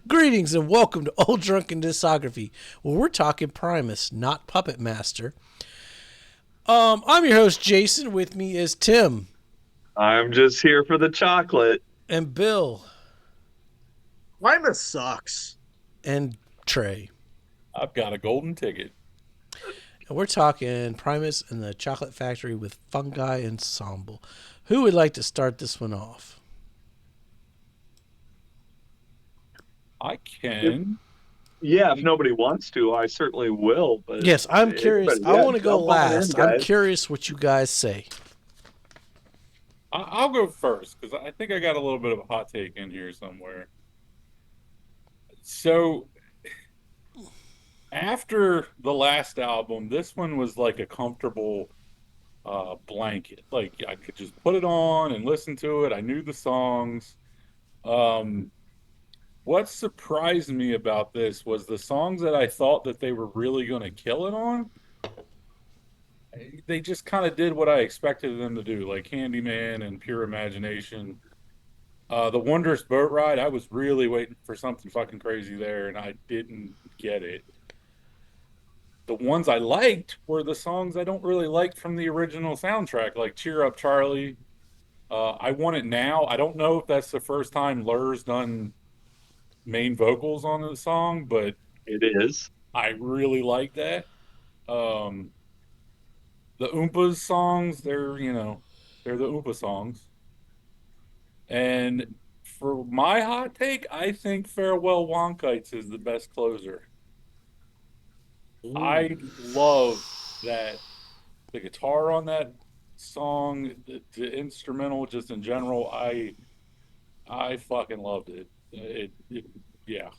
Greetings and welcome to Old Drunken Discography, where we're talking Primus, not Puppet Master. I'm your host Jason. With me is Tim I'm just here for the chocolate. and Bill Primus sucks. and Trey, I've got a golden ticket. and we're talking Primus and the Chocolate Factory with Fungi Ensemble. Who would like to start this one off? I If, can. yeah, if nobody wants to, I certainly will. But Yes, I'm curious. anybody, I yeah, want to go jump on in, last. I'm guys. curious what you guys say. I'll go first because I think I got a little bit of a hot take in here somewhere. So after the last album, this one was like a comfortable blanket. Like I could just put it on and listen to it. I knew the songs. Um, what surprised me about this was the songs that I thought that they were really going to kill it on. They just kind of did what I expected them to do, like Candyman and Pure Imagination. The Wondrous Boat Ride, I was really waiting for something fucking crazy there, and I didn't get it. The ones I liked were the songs I don't really like from the original soundtrack, like Cheer Up Charlie. I Want It Now. I don't know if that's the first time Lur's done main vocals on the song, but It is. I really like that. Um, the Oompas songs, they're the Oompa songs. And for my hot take, I think Farewell Wonkites is the best closer. Ooh. I love that the guitar on that song, the instrumental, just in general. I fucking loved it. Yeah.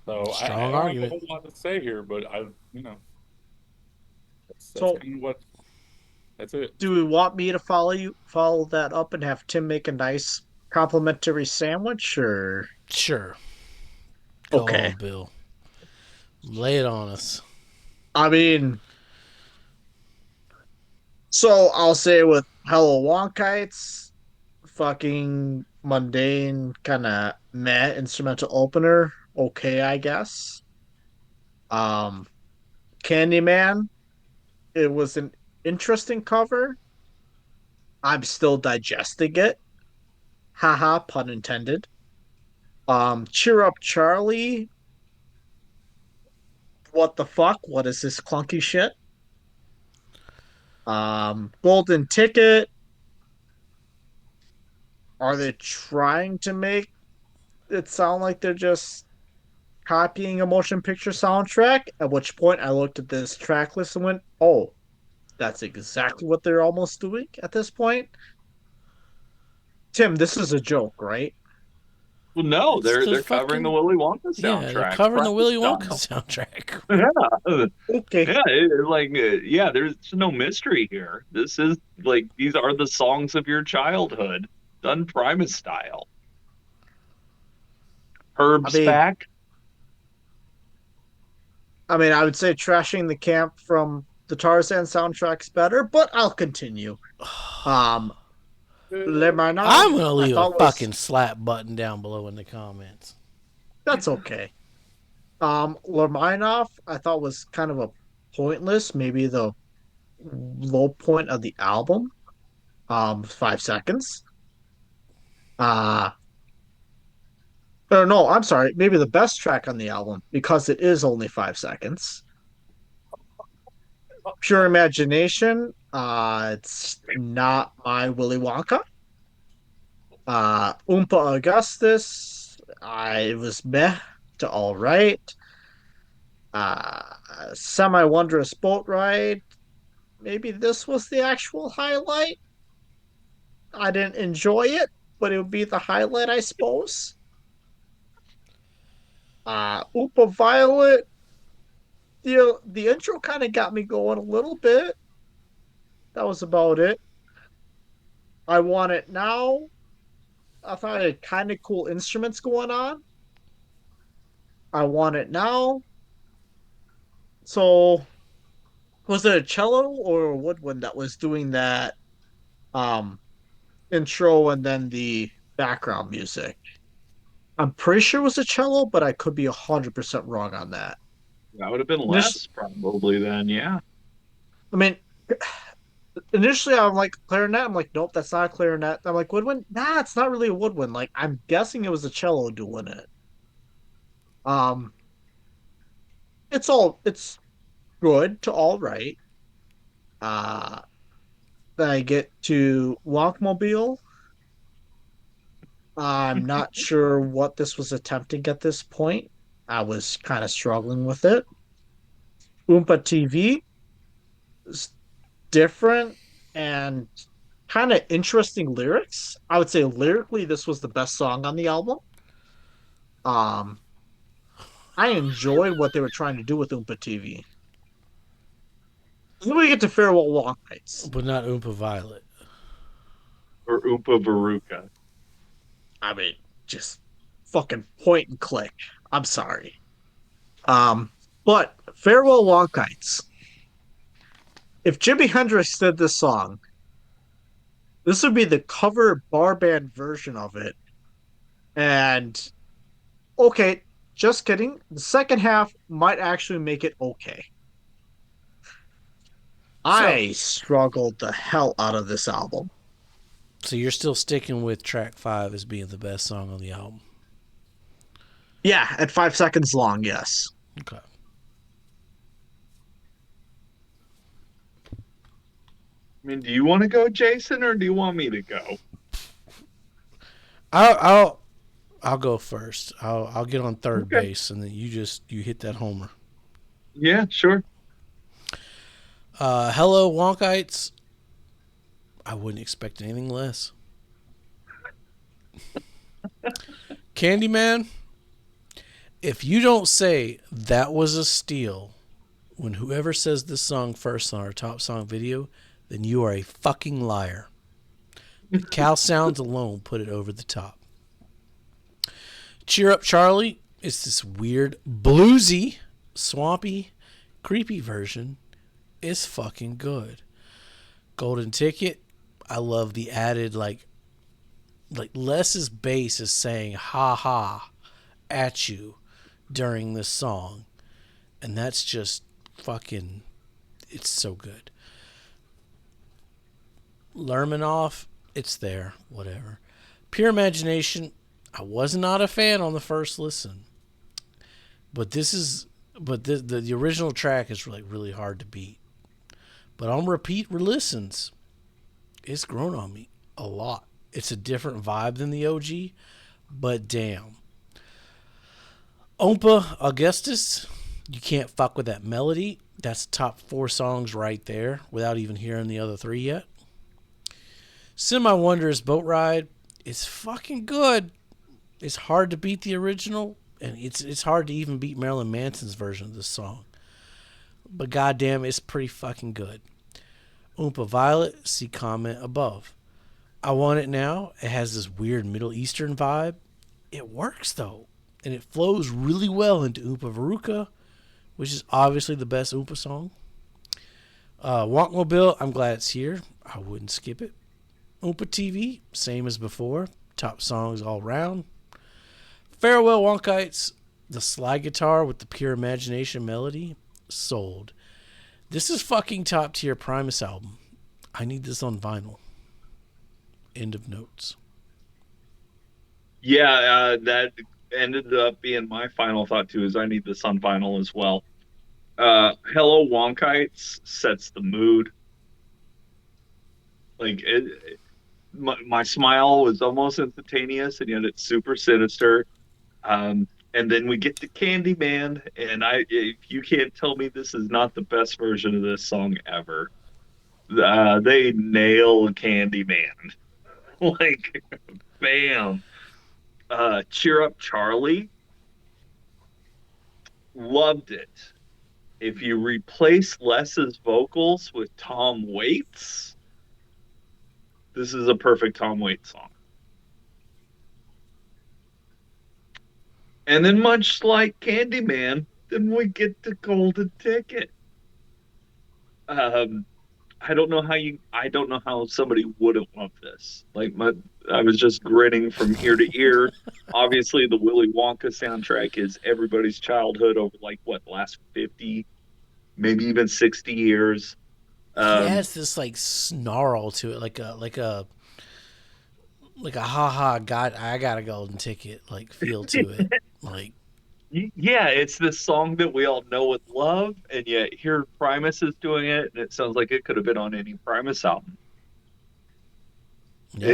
So I Strong don't have a argument. whole lot to say here, but that's So, kind of what that's it. do we want me to follow that up and have Tim make a nice complimentary sandwich, or Sure. Go okay? on, Bill. Lay it on us. I mean, so I'll say with Hello Wonkites, fucking mundane kind of meh instrumental opener. Okay, I guess. Um, Candyman, it was an interesting cover. I'm still digesting it. Haha, pun intended. Cheer Up Charlie. What the fuck? What is this clunky shit? Golden Ticket. Are they trying to make it sound like they're just copying a motion picture soundtrack? At which point I looked at this track list and went, oh, that's exactly what they're almost doing at this point. Tim, this is a joke, right? Well, no, It's the they're covering the fucking Willy Wonka yeah. They're soundtrack, covering the Primus Willy Wonka style. soundtrack. Yeah, Okay. yeah, yeah. There's no mystery here. This is like these are the songs of your childhood, done Primus style. I Herb's mean, back. I would say trashing the camp from the Tarzan soundtrack's better, but I'll continue. Um, Le Manard, I'm gonna I leave a thought was fucking slap button down below in the comments. that's okay. Lerminov, I thought was kind of a pointless, maybe the low point of the album. 5 seconds. Uh or no, I'm sorry, maybe the best track on the album because it is only 5 seconds. Pure Imagination. It's not my Willy Wonka. Oompa Augustus. I was meh to all right. Semi Wondrous Boat Ride. Maybe this was the actual highlight. I didn't enjoy it, but it would be the highlight, I suppose. Upa Violet, the intro kind of got me going a little bit. That was about it. I Want It Now. I thought it had kind of cool instruments going on. I Want It Now. So, was it a cello or a woodwind that was doing that um intro and then the background music? I'm pretty sure it was a cello, but I could be 100% wrong on that. That would have been Initially, less probably then, yeah. I mean, initially I'm like clarinet. I'm like, nope, that's not a clarinet. I'm like woodwind. Nah, it's not really a woodwind. Like I'm guessing it was a cello doing it. Um, it's good to all right. Uh, then I get to Wonkmobile. I'm not sure what this was attempting at this point. I was kind of struggling with it. Oompa TV is different and kind of interesting lyrics. I would say lyrically, this was the best song on the album. Um, I enjoyed what they were trying to do with Oompa TV. Then we get to Farewell Walk Nights. but not Oompa Violet. Or Oompa Veruca. I mean, just fucking point and click. I'm sorry. But Farewell Walk Nights. If Jimi Hendrix did this song, this would be the cover bar band version of it. And okay, just kidding. The second half might actually make it okay. So, I struggled the hell out of this album. so you're still sticking with track 5 as being the best song on the album. Yeah, at 5 seconds long, yes. Okay. I mean, do you want to go, Jason, or do you want me to go? I'll I'll go first. I'll get on third Okay. base, and then you hit that homer. Yeah, sure. Hello, Wonkites. I wouldn't expect anything less. Candyman, if you don't say that was a steal when whoever says this song first on our top song video, then you are a fucking liar. The cow sounds alone put it over the top. Cheer Up Charlie is this weird, bluesy, swampy, creepy version. It's fucking good. Golden Ticket, I love the added like Les's bass is saying ha ha at you during this song. And that's just fucking, it's so good. Lermanoff, it's there, whatever. Pure Imagination, I was not a fan on the first listen. But this is, but the original track is like really hard to beat. But on repeat listens, it's grown on me a lot. It's a different vibe than the OG, but damn. Ompa Augustus, you can't fuck with that melody. That's top 4 songs right there without even hearing the other 3 yet. Semi Wondrous Boat Ride, it's fucking good. It's hard to beat the original, and it's hard to even beat Marilyn Manson's version of this song. But goddamn, it's pretty fucking good. Oompa Violet, see comment above. I Want It Now, it has this weird Middle Eastern vibe. It works though, and it flows really well into Oompa Veruca, which is obviously the best Oompa song. Wonkmobile, I'm glad it's here. I wouldn't skip it. Oompa TV, same as before. Top songs all round. Farewell Wonkites, the slide guitar with the pure imagination melody, sold. This is fucking top tier Primus album. I need this on vinyl. End of notes. Yeah, that ended up being my final thought too, is I need this on vinyl as well. Hello Wonkites sets the mood. Like my smile was almost instantaneous, and yet it's super sinister. And then we get to Candyman, and if you can't tell me this is not the best version of this song ever, they nail Candyman. Like, bam. Cheer Up Charlie, loved it. If you replace Les's vocals with Tom Waits, this is a perfect Tom Waits song. And then, much like Candyman, then we get the Golden Ticket. Um, I don't know how somebody wouldn't love this. I was just grinning from ear to ear. Obviously, the Willy Wonka soundtrack is everybody's childhood over like what, the last 50, maybe even 60 years. He Um, adds this like snarl to it, like a haha got I got a golden ticket like feel to it. Like yeah, it's this song that we all know and love, and yet here Primus is doing it, and it sounds like it could have been on any Primus album. yeah.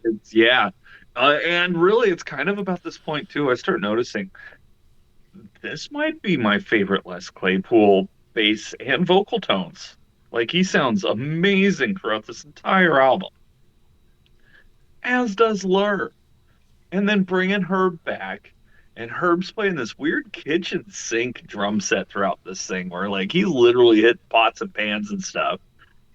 It's yeah. And really, it's kind of about this point too. I start noticing this might be my favorite Les Claypool bass and vocal tones. Like he sounds amazing throughout this entire album, as does Lur. And then bringing Herb back, and Herb's playing this weird kitchen sink drum set throughout this thing, where like he's literally hitting pots and pans and stuff,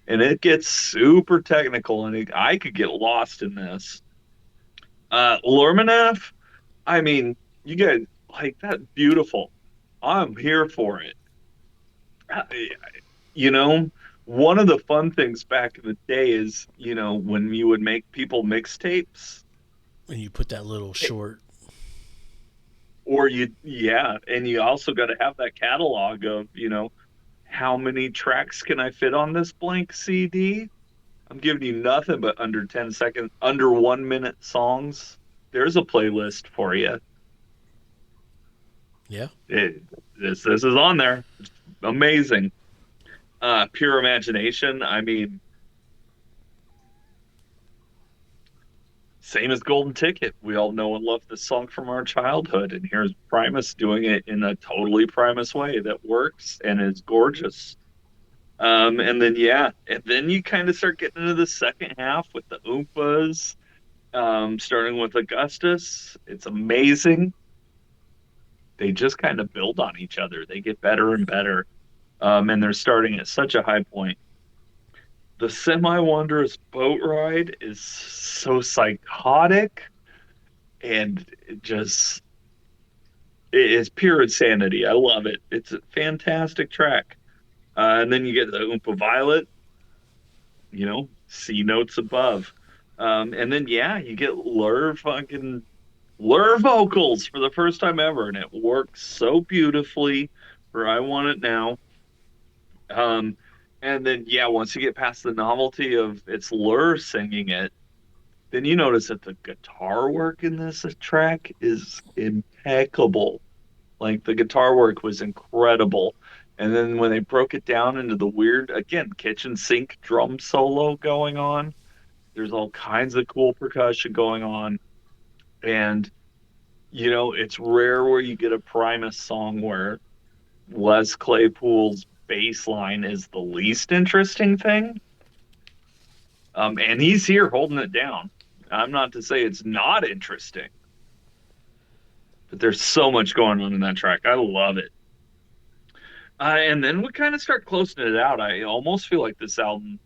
and it gets super technical, and I could get lost in this. Lormann, I mean, you guys like that beautiful. I'm here for it. You know, one of the fun things back in the day is, when you would make people mixtapes, And you put that little short. yeah, and you also got to have that catalog of, how many tracks can I fit on this blank CD? I'm giving you nothing but under 10 seconds, under 1 minute songs. There's a playlist for you. Yeah. This is on there. It's amazing. Pure Imagination. I mean, same as Golden Ticket. We all know and love this song from our childhood, and here's Primus doing it in a totally Primus way that works and is gorgeous. And then yeah, and then you kind of start getting into the second half with the Oompas, starting with Augustus. It's amazing. They just kind of build on each other. They get better and better. And they're starting at such a high point. The semi-wondrous boat ride is so psychotic and it just it is pure insanity. I love it. It's a fantastic track. And then you get the Oompa Violet, C notes above. And then yeah, you get Lur vocals for the first time ever, and it works so beautifully for I Want It Now. Um, and then yeah, once you get past the novelty of it's Lur singing it, then you notice that the guitar work in this track is impeccable. Like the guitar work was incredible. And then when they broke it down into the weird, again, kitchen sink drum solo going on, there's all kinds of cool percussion going on. And, it's rare where you get a Primus song where Les Claypool's bass line is the least interesting thing. And he's here holding it down. I'm not to say it's not interesting, but there's so much going on in that track. I love it. And then we kind of start closing it out. I almost feel like this album,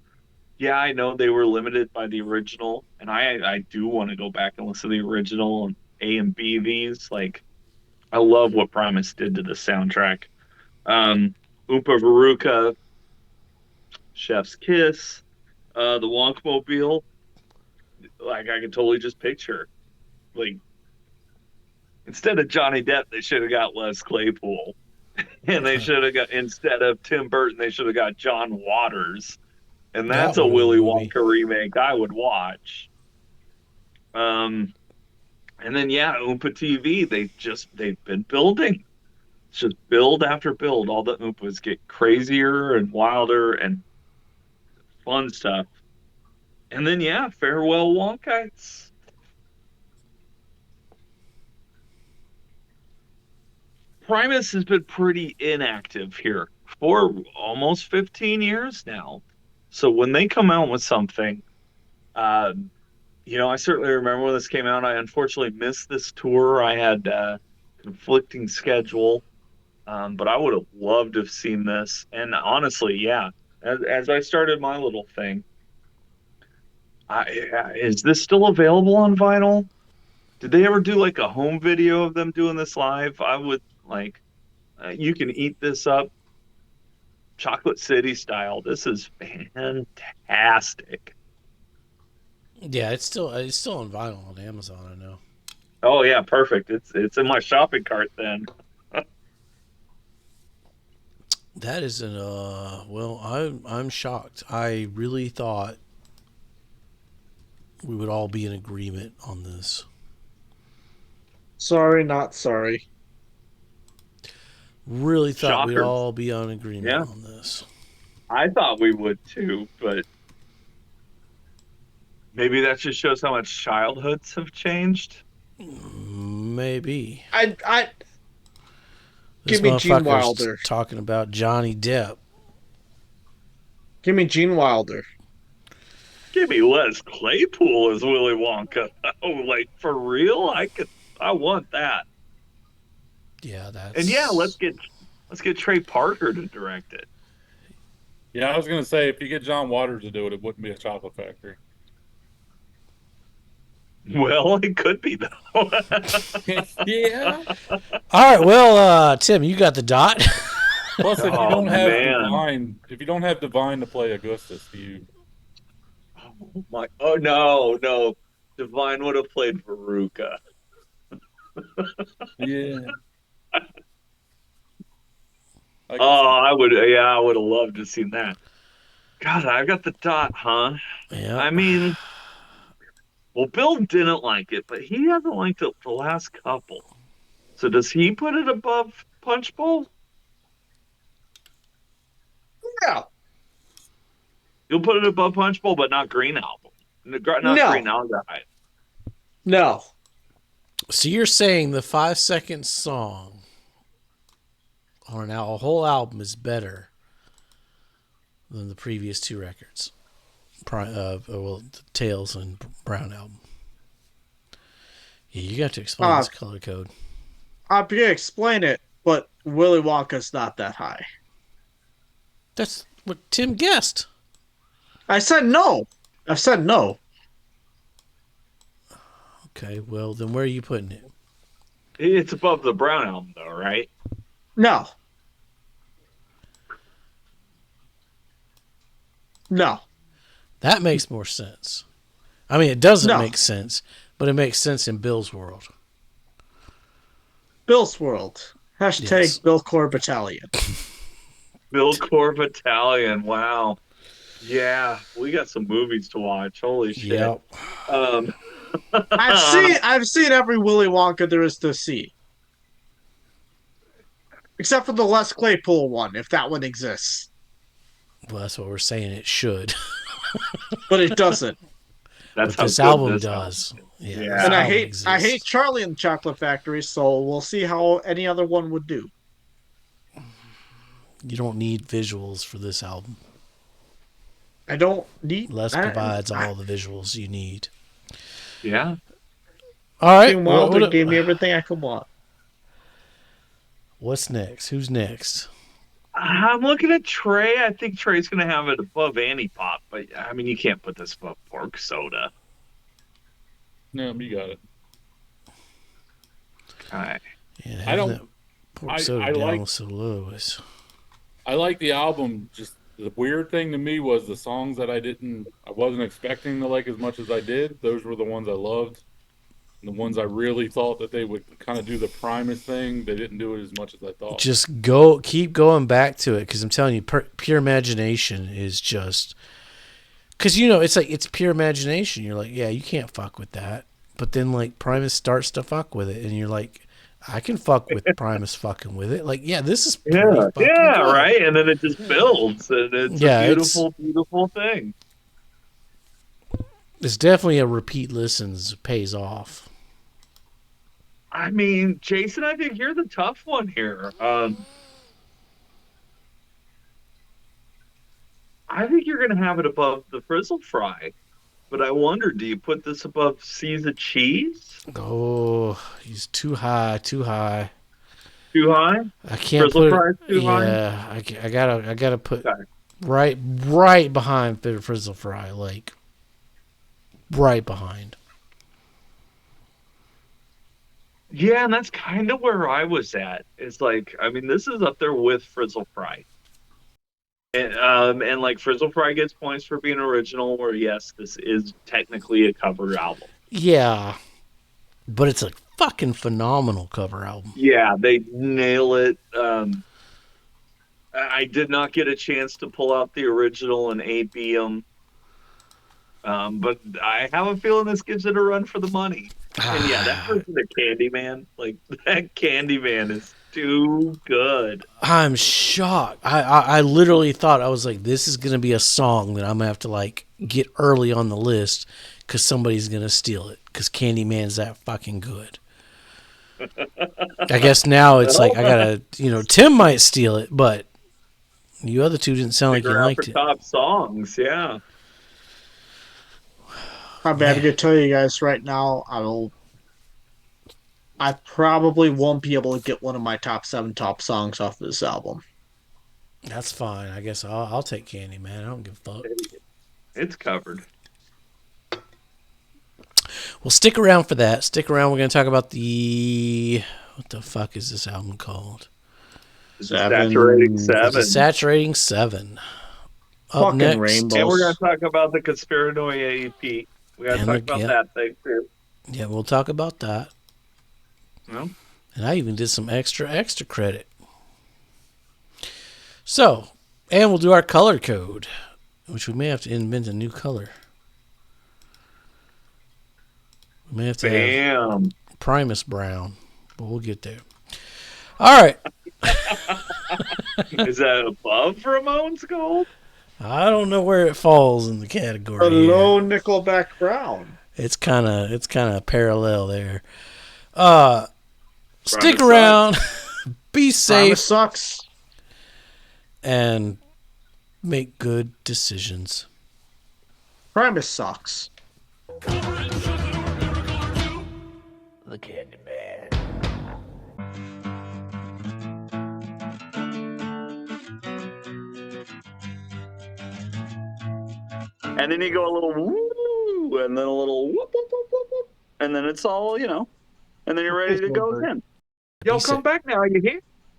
yeah, I know they were limited by the original, and I do want to go back and listen to the original and A and B these. Like, I love what Primus did to the soundtrack. Oompa Veruca, Chef's Kiss, the Wonkmobile. Like, I can totally just picture. Like, instead of Johnny Depp, they should have got Les Claypool. And they should have got, instead of Tim Burton, they should have got John Waters. And That that's a would have been a Willy movie. Wonka remake I would watch. Um, and then yeah, Oompa TV, they've been building. It's just build after build. All the Oompas get crazier and wilder and fun stuff. And then yeah, farewell Wonkites. Primus has been pretty inactive here for almost 15 years now. So when they come out with something, uh, I certainly remember when this came out. I unfortunately missed this tour. I had conflicting schedule, but I would have loved to have seen this. And honestly, yeah, as I started my little thing, is this still available on vinyl? Did they ever do like a home video of them doing this live? I would like, you can eat this up. Chocolate City style. This is fantastic. Yeah, it's still on vinyl on Amazon. I know. Oh yeah, perfect. It's in my shopping cart then. That is an well, I'm shocked. I really thought we would all be in agreement on this. Sorry, not sorry. Really thought we'd Shocker. all be on agreement Yeah, on this. I thought we would too, but maybe that just shows how much childhoods have changed. Maybe I this give me Gene motherfucker's Wilder. talking about Johnny Depp. Give me Gene Wilder. Give me Les Claypool as Willy Wonka. Oh, like for real? I want that. Yeah, And yeah, that's let's get Trey Parker to direct it. Yeah, I was gonna say if you get John Waters to do it, it wouldn't be a chocolate factory. Well, it could be though. Yeah. all right. Well, Tim, you got the dot. Plus, if you Oh don't have man. Divine to play Augustus, do you? Oh my oh no, no. Divine would have played Veruca. Yeah. I Oh, can see. I would have loved to have seen that. God, I got the dot, huh? Yep. I mean, well, Bill didn't like it, but he hasn't liked it the last couple. So does he put it above Punch Bowl? Yeah. You'll put it above Punch Bowl, but not Green Album. Not No. Green Album. No. So you're saying the 5 second song on a whole album is better than the previous two records? Well, the Tails and Brown album. Yeah, you got to explain this color code. I'm gonna explain it, but Willy Wonka's not that high. That's what Tim guessed. I said no. I said no. Okay, well then where are you putting it? It's above the Brown Album, though, right? No. No. That makes more sense. I mean, it doesn't No. make sense, but it makes sense in Bill's world. Bill's World. Hashtag Yes. Bill Core Battalion. Bill Core Battalion. Wow. Yeah, we got some movies to watch. Holy shit. Yep. Um, I've seen every Willy Wonka there is to see. Except for the Les Claypool one, if that one exists. Well, that's what we're saying. It should, But it doesn't. that's but how this good album this does. album. Yeah, Yeah. this And album I exists. hate Charlie and the Chocolate Factory, so we'll see how any other one would do. You don't need visuals for this album. I don't need Les provides all the visuals you need. Yeah. All right. Gene Wilder gave me everything I could want. What's next? Who's next? I'm looking at Trey. I think Trey's going to have it above Annie Pop, but I mean, you can't put this above Pork Soda. No, you got it. Okay. Yeah, I don't- having that pork soda I down like- was so low. I like the album. Just the weird thing to me was the songs that I wasn't expecting to like as much as I did. Those were the ones I loved. And the ones I really thought that they would kind of do the Primus thing, they didn't do it as much as I thought. Just keep going back to it, because I'm telling you, pure imagination is just, because it's like it's pure imagination. You're like, yeah, you can't fuck with that, but then like Primus starts to fuck with it, and you're like, I can fuck with Primus fucking with it. Like, yeah, this is pretty Yeah, fucking yeah, good. right. And then it just builds, and it's a beautiful, beautiful thing. It's definitely a repeat listens pays off. I mean, Jason, I think you're the tough one here. I think you're going to have it above the Frizzle Fry, but I wonder, do you put this above Seas of Cheese? Oh, he's too high. Too high? I can't Frizzle put Fry it. too high? Yeah, I gotta put Okay. right behind Frizzle Fry, like right behind. Yeah, and that's kind of where I was at. It's like, I mean, this is up there with Frizzle Fry. And like Frizzle Fry gets points for being original, where yes, this is technically a cover album. Yeah, but it's a fucking phenomenal cover album. Yeah, they nail it. I did not get a chance to pull out the original and A/B them, but I have a feeling this gives it a run for the money. And yeah, that version of Candyman, like that Candyman is too good. I'm shocked. I literally thought, I was like, this is gonna be a song that I'm gonna have to like get early on the list because somebody's gonna steal it because Candyman's that fucking good. I guess now it's like I gotta, Tim might steal it, but you other two didn't sound like you Figure out liked for it. top songs, yeah. I'm going to tell you guys right now, I probably won't be able to get one of my top 7 top songs off this album. That's fine. I guess I'll take Candyman. I don't give a fuck. It's covered. Well, stick around for that. Stick around. We're going to talk about what the fuck is this album called? Saturating It's Seven. a Saturating 7. Up Fucking next. Rainbow. And we're going to talk about the Conspiranoia EP. We got to talk about that thing too. Yeah, we'll talk about that. Well, And I even did some extra credit. So, and we'll do our color code, which we may have to invent a new color. We may have to have Primus brown, but we'll get there. All right. Is that above Ramone's gold? I don't know where it falls in the category. Hello, Nickelback Brown. It's kind of parallel there. Stick Primus around, be safe, Primus sucks. and make good decisions. Primus sucks. The Candyman. And then you go a little woo, and then a little whoop, whoop, whoop, whoop, whoop, and then it's all, and then you're ready to go again. Yo, come back now, you hear?